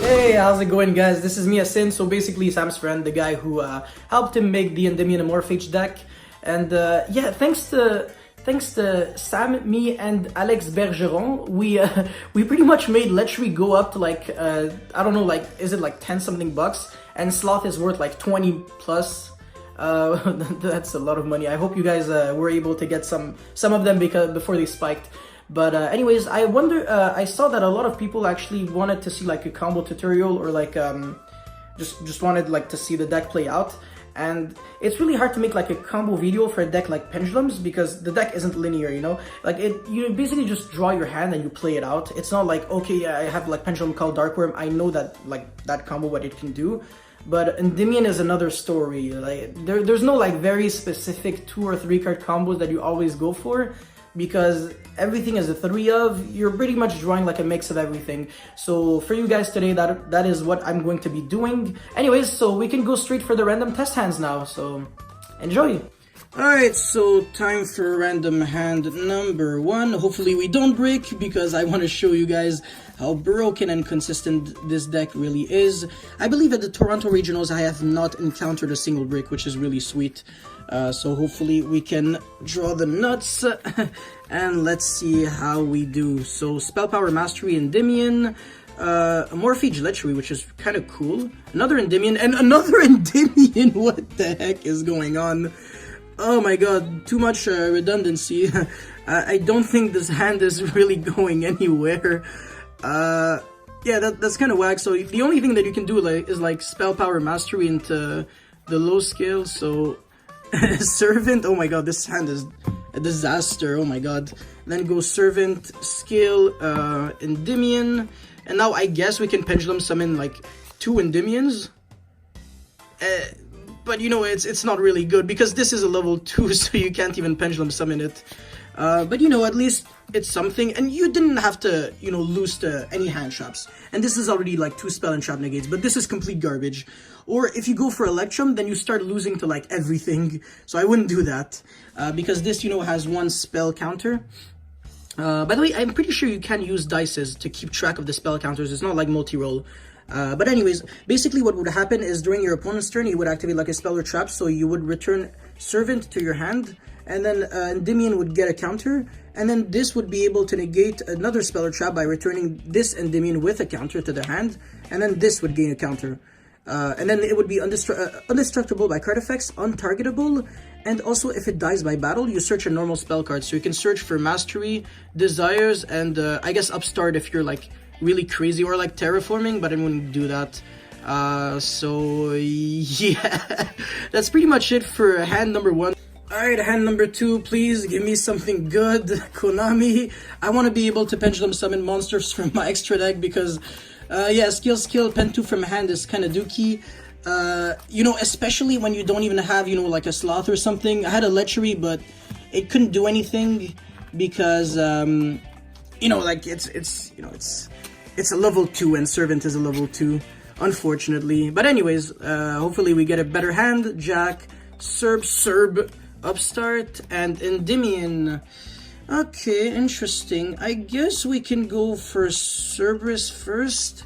Hey, how's it going, guys? This is Mia Sin, so basically Sam's friend, the guy who helped him make the Endymion Morphage deck. And yeah, thanks to Sam, me, and Alex Bergeron, we pretty much made Lechery go up to like I don't know, like is it like 10 something bucks, and Sloth is worth like 20 plus. That's a lot of money. I hope you guys were able to get some of them before they spiked. But anyways, I wonder, I saw that a lot of people actually wanted to see like a combo tutorial, or like just wanted like to see the deck play out. And it's really hard to make like a combo video for a deck like Pendulums, because the deck isn't linear, you know? Like you basically just draw your hand and you play it out. It's not like, okay, I have like Pendulum called Darkworm, I know that like that combo what it can do. But Endymion is another story. Like there's no like very specific 2 or 3 card combos that you always go for, because everything is a 3 of, you're pretty much drawing like a mix of everything. So for you guys today, that is what I'm going to be doing. Anyways, so we can go straight for the random test hands now, so enjoy! Alright, so time for random hand number 1. Hopefully we don't break, because I want to show you guys how broken and consistent this deck really is. I believe at the Toronto Regionals I have not encountered a single break, which is really sweet. So hopefully we can draw the nuts, and let's see how we do. So Spell Power Mastery Endymion, Morphage Lechery, which is kind of cool, another Endymion, and another Endymion. What the heck is going on? Oh my god, too much redundancy. I don't think this hand is really going anywhere. Yeah, that's kind of whack. So the only thing that you can do is like Spell Power Mastery into the low scale, so Servant, oh my god, this hand is a disaster, oh my god. Then go Servant, Skill, Endymion, and now I guess we can Pendulum summon like 2 Endymions. But you know, it's not really good, because this is a level 2, so you can't even Pendulum summon it. But you know, at least it's something, and you didn't have to, you know, lose to any hand traps. And this is already like 2 spell and trap negates, but this is complete garbage. Or if you go for Electrum, then you start losing to like everything, so I wouldn't do that, because this, you know, has 1 spell counter. By the way, I'm pretty sure you can use dices to keep track of the spell counters. It's not like multi-roll. But anyways, basically what would happen is during your opponent's turn, you would activate like a spell or trap, so you would return Servant to your hand, and then Endymion would get a counter, and then this would be able to negate another spell or trap by returning this Endymion with a counter to the hand, and then this would gain a counter. And then it would be indestructible by card effects, untargetable, and also if it dies by battle, you search a normal spell card. So you can search for Mastery, Desires, and I guess Upstart if you're like really crazy, or like Terraforming, but I wouldn't do that. So yeah, that's pretty much it for hand number 1. Alright, hand number 2, please give me something good, Konami. I want to be able to Pendulum summon monsters from my extra deck, because yeah, skill, pen 2 from hand is kind of dookie. You know, especially when you don't even have, you know, like a Sloth or something. I had a Lechery, but it couldn't do anything, because you know, like it's a level 2, and Servant is a level 2, unfortunately. But anyways, hopefully we get a better hand. Jack, Serb, Upstart, and Endymion. Okay, interesting. I guess we can go for Cerberus first,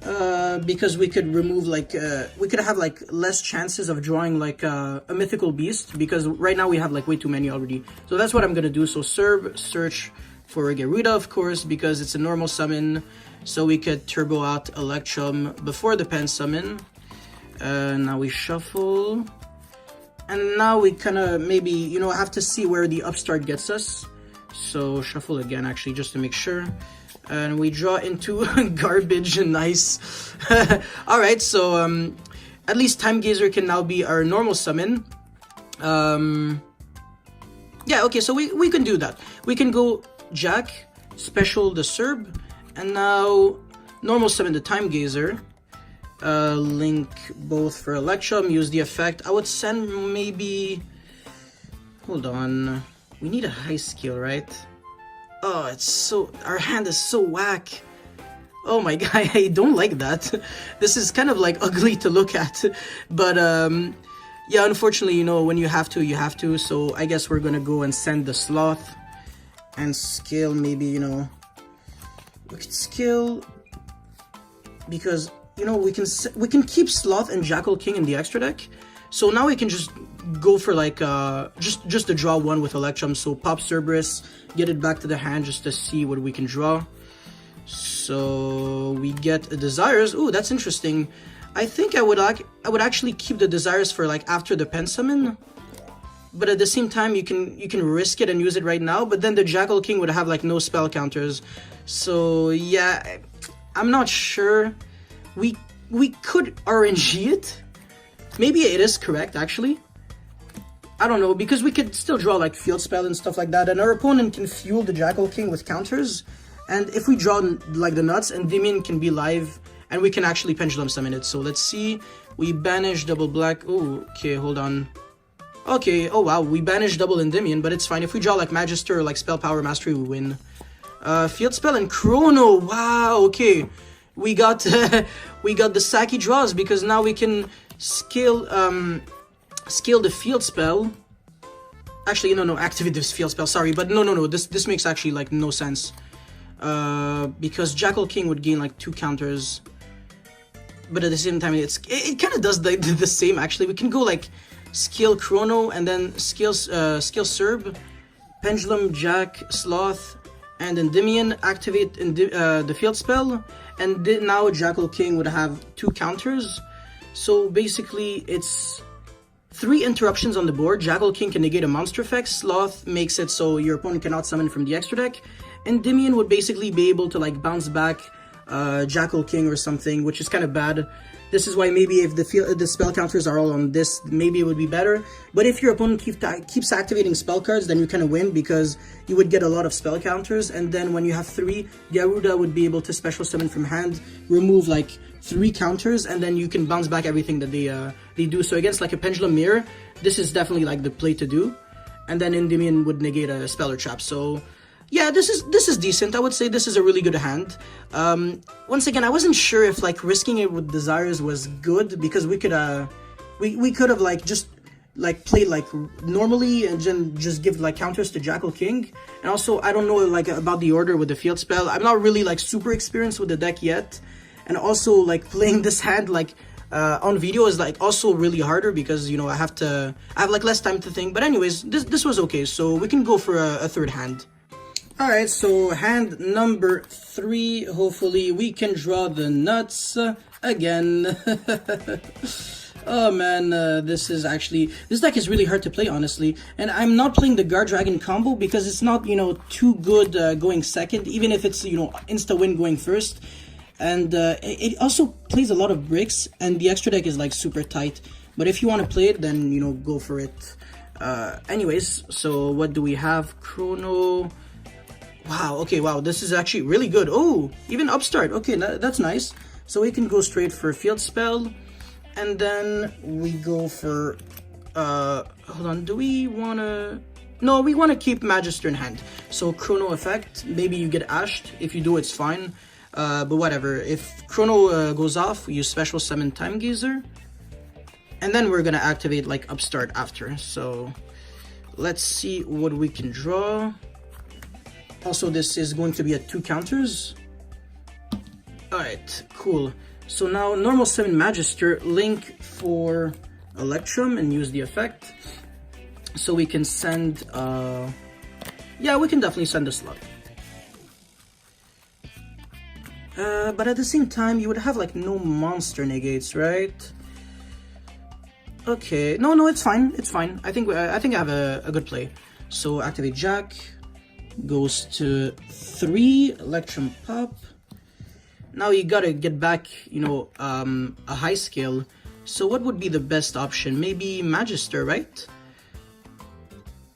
because we could remove like we could have like less chances of drawing like a mythical beast, because right now we have like way too many already. So that's what I'm gonna do. So search for Garuda, of course, because it's a normal summon, so we could turbo out Electrum before the pen summon. Now we shuffle, and now we kind of maybe, you know, have to see where the Upstart gets us. So shuffle again, actually, just to make sure. And we draw into garbage. Nice. Alright, so at least Time Gazer can now be our normal summon. Yeah, okay, so we can do that. We can go Jack, special the Serb, and now normal summon the Time Gazer. Link both for Electrum, use the effect. I would send maybe... Hold on. We need a high skill, right? Oh, it's so... Our hand is so whack. Oh my god, I don't like that. This is kind of like ugly to look at. But, yeah, unfortunately, you know, when you have to, you have to. So I guess we're gonna go and send the Sloth. And skill, maybe, you know... We could skill... because you know we can keep Sloth and Jackal King in the extra deck. So now we can just go for like just to draw one with Electrum. So pop Cerberus, get it back to the hand just to see what we can draw. So we get a Desires. Ooh, that's interesting. I think I would actually keep the Desires for like after the Pen Summon. But at the same time, you can risk it and use it right now. But then the Jackal King would have like no spell counters. So yeah, I'm not sure. We could RNG it. Maybe it is correct actually. I don't know, because we could still draw like Field Spell and stuff like that, and our opponent can fuel the Jackal King with counters. And if we draw like the nuts, Endymion can be live, and we can actually Pendulum Summon it. So let's see. We banish double black. Oh, okay, hold on. Okay, oh wow, we banish double Endymion, but it's fine. If we draw like Magister or like Spell Power Mastery, we win. Field Spell and Chrono. Wow, okay. We got we got the Saki draws, because now we can scale the Field Spell. Actually, no, activate this Field Spell, sorry, but no, this makes actually like no sense. Because Jackal King would gain like 2 counters. But at the same time, it kind of does the same actually. We can go like Scale Chrono and then Scale Serb, Pendulum, Jack, Sloth, and Endymion, activate the Field Spell, and now Jackal King would have 2 counters. So basically it's 3 interruptions on the board. Jackal King can negate a monster effect, Sloth makes it so your opponent cannot summon from the extra deck, and Endymion would basically be able to like bounce back Jackal King or something, which is kind of bad. This is why maybe if the spell counters are all on this, maybe it would be better. But if your opponent keeps activating spell cards, then you kind of win, because you would get a lot of spell counters. And then when you have 3, Garuda would be able to special summon from hand, remove like 3 counters, and then you can bounce back everything that they do. So against like a Pendulum Mirror, this is definitely like the play to do. And then Endymion would negate a spell or trap. So yeah, this is decent. I would say this is a really good hand. Once again, I wasn't sure if like risking it with Desires was good, because we could have like just like played like normally and then just give like counters to Jackal King. And also, I don't know like about the order with the Field Spell. I'm not really like super experienced with the deck yet. And also like playing this hand like on video is like also really harder, because you know I have like less time to think. But anyways, this was okay. So we can go for a third hand. Alright, so hand number 3, hopefully we can draw the nuts again. Oh man, this deck is really hard to play, honestly. And I'm not playing the Guard Dragon combo because it's not, you know, too good going second, even if it's, you know, insta-win going first. And it also plays a lot of bricks, and the extra deck is like super tight. But if you want to play it, then, you know, go for it. Anyways, so what do we have? Chrono... Wow, okay, wow, this is actually really good. Oh, even Upstart. Okay, that's nice. So we can go straight for Field Spell. And then we go for... hold on, do we want to... No, we want to keep Magister in hand. So Chrono Effect, maybe you get Ashed. If you do, it's fine. But whatever. If Chrono goes off, we use Special Summon Time Gazer. And then we're going to activate, like, Upstart after. So let's see what we can draw. Also, this is going to be at 2 counters. Alright, cool. So now, normal summon Magister, link for Electrum and use the effect. So we can send, yeah, we can definitely send a slot. But at the same time, you would have like no monster negates, right? Okay, no, it's fine, it's fine. I think I have a good play. So activate Jack. Goes to 3, Electrum Pop. Now you gotta get back, you know, a high scale. So what would be the best option? Maybe Magister, right?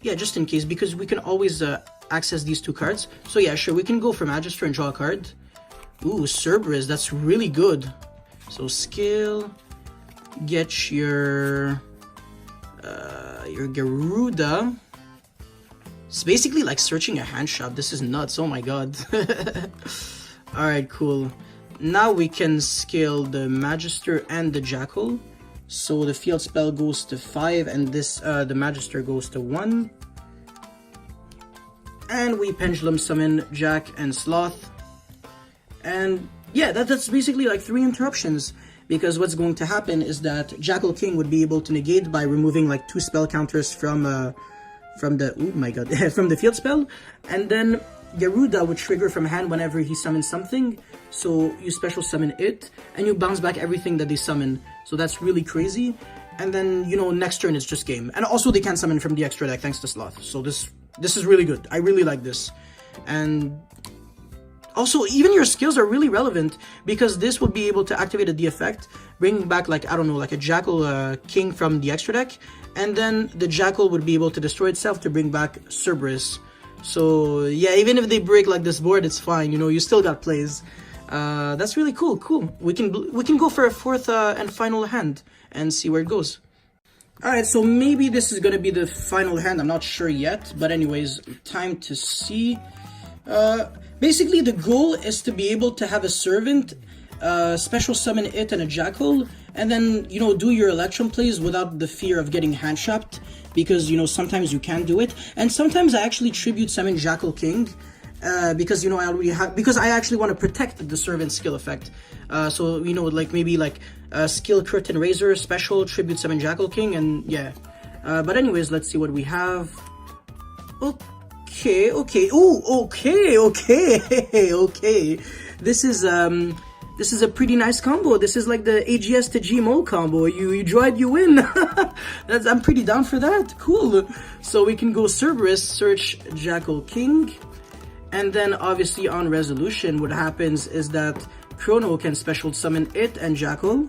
Yeah, just in case, because we can always access these 2 cards. So yeah, sure, we can go for Magister and draw a card. Ooh, Cerberus, that's really good. So scale, get your Garuda. It's basically like searching a hand shop. This is nuts. Oh my god. Alright, cool. Now we can scale the Magister and the Jackal. So the Field Spell goes to 5 and this the Magister goes to 1. And we Pendulum Summon Jack and Sloth. And yeah, that's basically like 3 interruptions. Because what's going to happen is that Jackal King would be able to negate by removing like 2 spell counters from the oh my god from the field spell, and then Garuda would trigger from hand whenever he summons something. So you special summon it, and you bounce back everything that they summon. So that's really crazy. And then, you know, next turn it's just game. And also they can summon from the extra deck thanks to Sloth. So this is really good. I really like this. And also, even your skills are really relevant, because this will be able to activate the effect, bringing back, like, I don't know, like a Jackal King from the extra deck, and then the Jackal would be able to destroy itself to bring back Cerberus. So, yeah, even if they break, like, this board, it's fine, you know, you still got plays. That's really cool, We can go for a 4th and final hand, and see where it goes. Alright, so maybe this is gonna be the final hand, I'm not sure yet, but anyways, time to see. Basically, the goal is to be able to have a servant, special summon it and a Jackal, and then, you know, do your Electrum plays without the fear of getting hand shopped, because, you know, sometimes you can do it, and sometimes I actually tribute summon Jackal King, because, you know, I already have, because I actually want to protect the servant skill effect. So, you know, like maybe like skill Curtain Razor, special tribute summon Jackal King, and yeah. But anyways, let's see what we have. Okay. Ooh, okay. This is a pretty nice combo. This is like the AGS to GMO combo. You drive, you win. I'm pretty down for that. Cool. So we can go Cerberus, search Jackal King, and then obviously on resolution, what happens is that Chrono can special summon it and Jackal.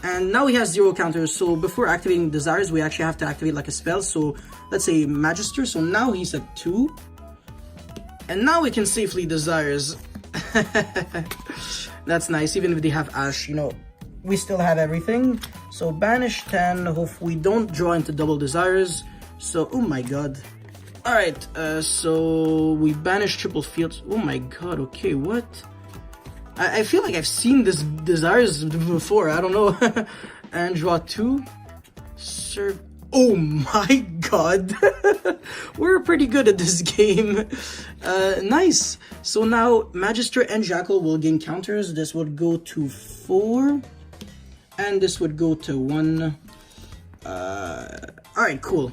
And now he has 0 counters, so before activating Desires, we actually have to activate like a spell. So let's say Magister, so now he's at 2. And now we can safely Desires. That's nice, even if they have Ash, you know, we still have everything. So banish 10, hopefully we don't draw into double Desires. So, oh my god. Alright, so we banish triple fields. Oh my god, okay, what? I feel like I've seen this Desires before, I don't know. And draw 2. Oh my god. We're pretty good at this game. Nice. So now Magister and Jackal will gain counters. This would go to 4. And this would go to 1. Alright, cool.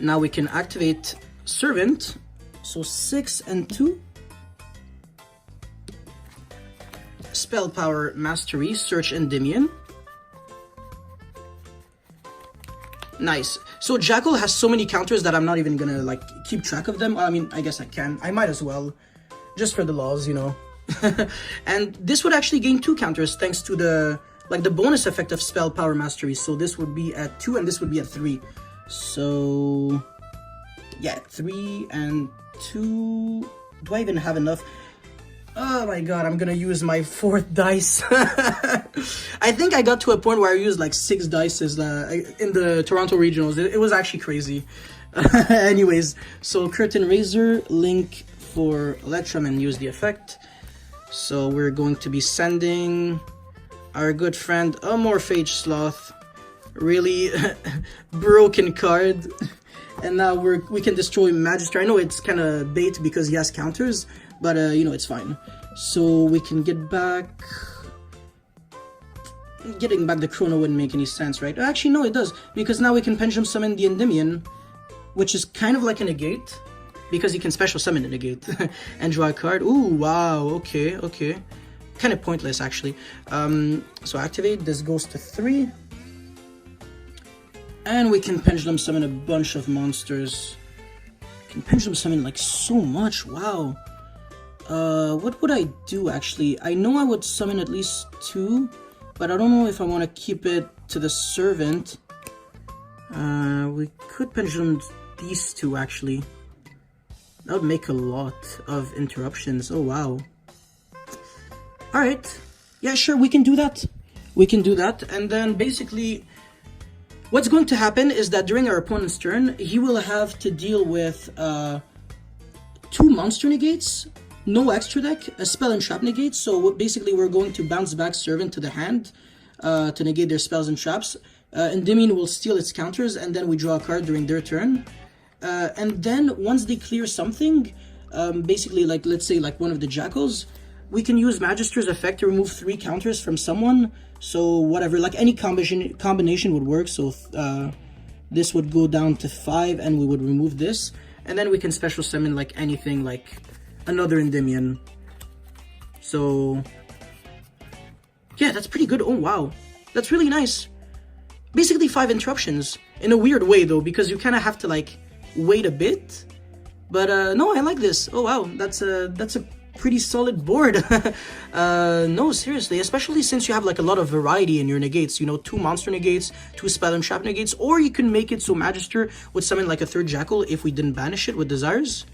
Now we can activate Servant. So 6 and 2. Spell Power Mastery, search Endymion. Nice. So Jackal has so many counters that I'm not even gonna like keep track of them. I mean, I guess I can. I might as well. Just for the laws, you know. And this would actually gain 2 counters thanks to the bonus effect of Spell Power Mastery. So this would be at 2 and this would be at 3. So yeah, 3 and 2. Do I even have enough? Oh my god, I'm gonna use my 4th dice. I think I got to a point where I used like 6 dices in the Toronto Regionals. It was actually crazy. Anyways, so Curtain Razor, link for Electrum and use the effect. So we're going to be sending our good friend a Morphage Sloth. Really broken card. And now we can destroy Magister. I know it's kind of bait because he has counters, but you know, it's fine. So we can get back... Getting back the Chrono wouldn't make any sense, right? Actually, no, it does. Because now we can Pendulum Summon the Endymion, which is kind of like a negate. Because you can special summon a negate. And draw a card. Ooh, wow, okay. Kind of pointless, actually. So activate, this goes to 3. And we can Pendulum Summon a bunch of monsters. We can Pendulum Summon like so much, wow. What would I do actually? I know I would summon at least 2, but I don't know if I want to keep it to the Servant. We could Pendulum these 2 actually. That would make a lot of interruptions, oh wow. Alright, yeah sure, we can do that. And then basically... what's going to happen is that during our opponent's turn, he will have to deal with 2 monster negates, no extra deck, a spell and trap negate. So basically we're going to bounce back Servant to the hand to negate their spells and traps. Endymion will steal its counters, and then we draw a card during their turn. And then once they clear something, basically like let's say like one of the Jackals, we can use Magister's effect to remove 3 counters from someone. So whatever, like any combination would work. So this would go down to 5 and we would remove this. And then we can special summon like anything, like another Endymion. So yeah, that's pretty good. Oh wow, that's really nice. Basically 5 interruptions in a weird way though, because you kind of have to like wait a bit. But no, I like this. Oh wow, that's a pretty solid board. No, seriously, especially since you have like a lot of variety in your negates, you know, 2 monster negates, 2 spell and trap negates, or you can make it so Magister would summon like a 3rd Jackal if we didn't banish it with Desires.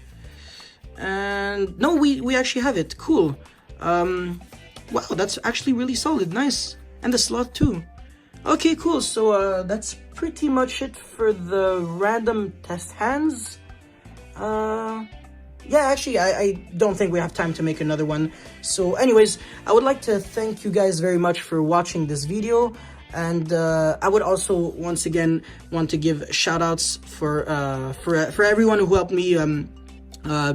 And no, we actually have it. Cool. Wow, that's actually really solid. Nice. And the slot too. Okay, cool. So that's pretty much it for the random test hands. Yeah, actually, I don't think we have time to make another one. So anyways, I would like to thank you guys very much for watching this video. And I would also, once again, want to give shout-outs for everyone who helped me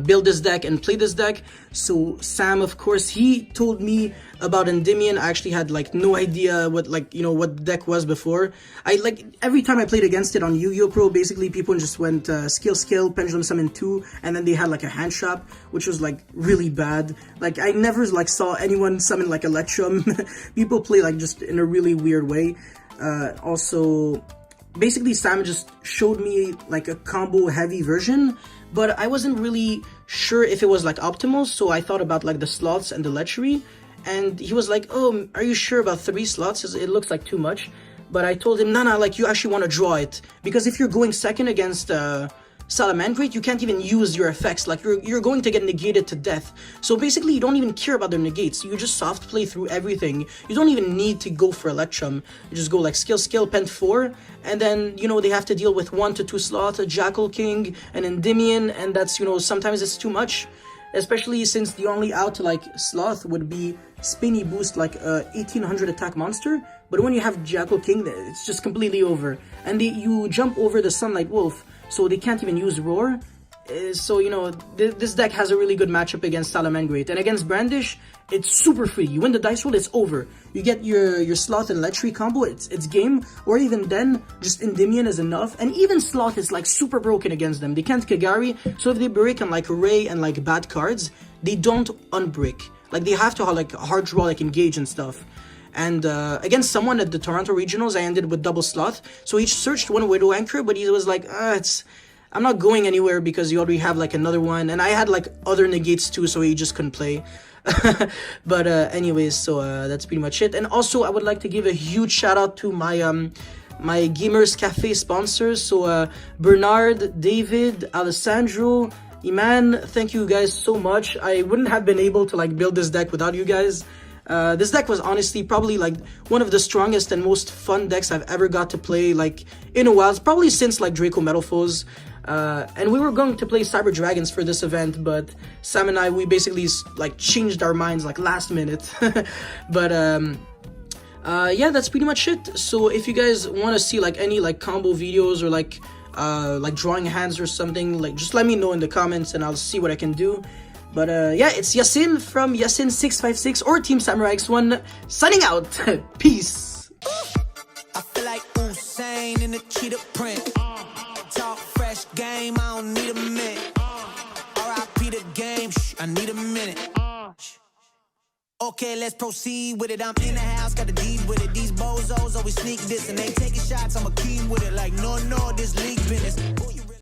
build this deck and play this deck. So Sam, of course, he told me about Endymion. I actually had like no idea what, like, you know, what the deck was before. I like every time I played against it on YGOPro, basically people just went skill, pendulum summon 2, and then they had like a hand shop, which was like really bad. Like I never like saw anyone summon like Electrum. People play like just in a really weird way. Also, basically Sam just showed me like a combo heavy version, but I wasn't really sure if it was like optimal, so I thought about like the slots and the lechery, and he was like, oh, are you sure about 3 slots? It looks like too much. But I told him, no, like you actually want to draw it, because if you're going second against Salamangreat, you can't even use your effects. Like you're going to get negated to death. So basically you don't even care about their negates. You just soft play through everything. You don't even need to go for Electrum. You just go like skill, pen 4, and then, you know, they have to deal with 1 to 2 slots, a Jackal King, an Endymion, and that's, you know, sometimes it's too much. Especially since the only out to like Sloth would be Spinny Boost like a 1800 attack monster. But when you have Jackal King, it's just completely over. And you jump over the Sunlight Wolf, so they can't even use Roar. So, you know, this deck has a really good matchup against Salamangreat. And against Brandish, it's super free. You win the dice roll, it's over. You get your Sloth and Lechery combo, it's game. Or even then, just Endymion is enough. And even Sloth is like super broken against them. They can't Kagari, so if they break on like Ray and like bad cards, they don't unbreak. Like they have to have like hard draw, like Engage and stuff. And against someone at the Toronto Regionals, I ended with double Sloth. So he searched one Widow Anchor, but he was like, I'm not going anywhere because you already have like another one. And I had like other negates too, so he just couldn't play. But anyways, so that's pretty much it. And also I would like to give a huge shout out to my my Gamers Cafe sponsors. So Bernard, David, Alessandro, Iman, thank you guys so much. I wouldn't have been able to like build this deck without you guys. This deck was honestly probably like one of the strongest and most fun decks I've ever got to play like in a while. It's probably since like Draco Metal Foes. And we were going to play Cyber Dragons for this event, but Sam and I, we basically like changed our minds like last minute. But yeah, that's pretty much it. So if you guys want to see like any like combo videos or like drawing hands or something, like just let me know in the comments and I'll see what I can do. But yeah, it's Yasin from Yasin656 or Team Samurai X1 signing out. Peace. I feel like Usain in the cheetah print. Talk fresh game, I don't need a minute. R.I.P. the game, I need a minute. Okay, let's proceed with it. I'm in the house, got the deed with it. These bozos always sneak this and they taking shots. I'm a keen with it, like no, this league business.